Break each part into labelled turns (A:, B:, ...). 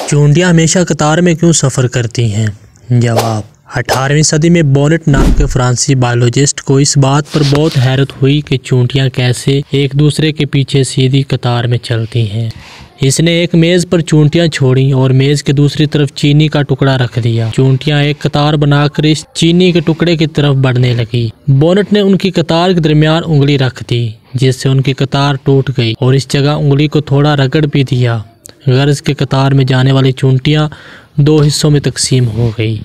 A: चूंटियां हमेशा कतार में क्यों सफ़र करती हैं? जवाब, 18वीं सदी में बोनेट नाम के फ्रांसीसी बायोलॉजिस्ट को इस बात पर बहुत हैरत हुई कि चूंटियां कैसे एक दूसरे के पीछे सीधी कतार में चलती हैं। इसने एक मेज़ पर चूंटियां छोड़ी और मेज़ के दूसरी तरफ चीनी का टुकड़ा रख दिया। चूंटियां एक कतार बनाकर इस चीनी के टुकड़े की तरफ बढ़ने लगी। बोनेट ने उनकी कतार के दरमियान उंगली रख दी, जिससे उनकी कतार टूट गई और इस जगह उंगली को थोड़ा रगड़ भी दिया। गर्ज के कतार में जाने वाली चूंटियां दो हिस्सों में तकसीम हो गई।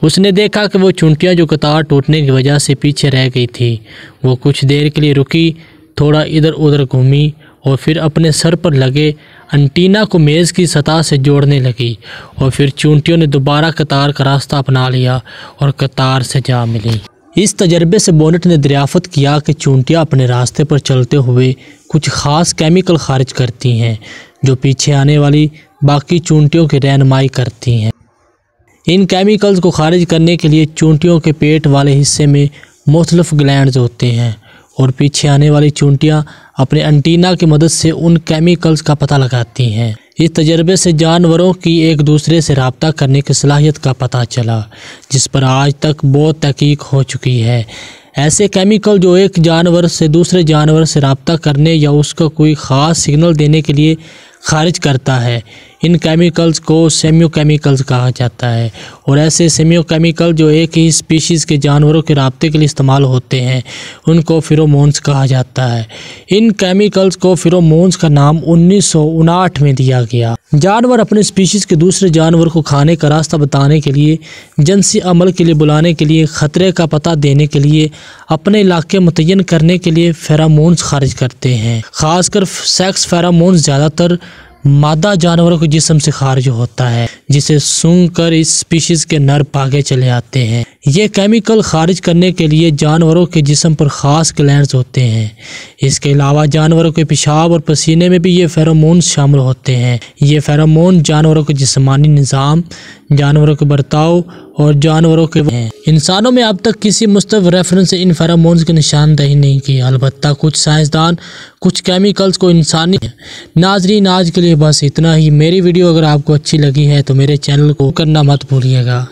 A: उसने देखा कि वो चूंटियां जो कतार टूटने की वजह से पीछे रह गई थी, वो कुछ देर के लिए रुकी, थोड़ा इधर उधर घूमी और फिर अपने सर पर लगे एंटीना को मेज़ की सतह से जोड़ने लगी और फिर चूंटियों ने दोबारा कतार का रास्ता अपना लिया और कतार से जा मिली। इस तजर्बे से बोनेट ने दरियाफ्त किया कि चूंटियां अपने रास्ते पर चलते हुए कुछ ख़ास केमिकल खारिज करती हैं जो पीछे आने वाली बाकी चूंटियों की रहनुमाई करती हैं। इन केमिकल्स को खारिज करने के लिए चूंटियों के पेट वाले हिस्से में मुख्तलिफ ग्लैंड्स होते हैं और पीछे आने वाली चूंटियां अपने एंटीना की मदद से उन केमिकल्स का पता लगाती हैं। इस तजर्बे से जानवरों की एक दूसरे से रब्ता करने की सलाहियत का पता चला, जिस पर आज तक बहुत तहकीक हो चुकी है। ऐसे केमिकल जो एक जानवर से दूसरे जानवर से रब्ता करने या उसका कोई ख़ास सिग्नल देने के लिए खारिज करता है, इन केमिकल्स को सेमियोकेमिकल्स कहा जाता है। और ऐसे सेमियोकेमिकल जो एक ही स्पीशीज़ के जानवरों के राब्ते के लिए इस्तेमाल होते हैं, उनको फेरोमोन्स कहा जाता है। इन केमिकल्स को फेरोमोन्स का नाम 1959 में दिया गया। जानवर अपने स्पीशीज़ के दूसरे जानवर को खाने का रास्ता बताने के लिए, जिनसी अमल के लिए बुलाने के लिए, ख़तरे का पता देने के लिए, अपने इलाके मुतय्यन करने के लिए फेरोमोन्स खारिज करते हैं। ख़ासकर सेक्स फेरोमोन्स ज़्यादातर मादा जानवरों के जिस्म से खारिज होता है, जिसे सूंघ कर इस स्पीशीज़ के नर भागे चले आते हैं। ये केमिकल खारिज करने के लिए जानवरों के जिस्म पर ख़ास ग्लैंड्स होते हैं। इसके अलावा जानवरों के पेशाब और पसीने में भी ये फेरोमोन्स शामिल होते हैं। ये फेरोमोन जानवरों के जिस्मानी निज़ाम, जानवरों के बर्ताव और जानवरों के इंसानों में अब तक किसी मुस्तफ़ रेफरेंस से इन फेरोमोन्स की निशानदही नहीं की। अलबत्ता कुछ साइंसदान कुछ केमिकल्स को इंसानी नाजरीन, आज के लिए बस इतना ही। मेरी वीडियो अगर आपको अच्छी लगी है तो मेरे चैनल को करना मत भूलिएगा।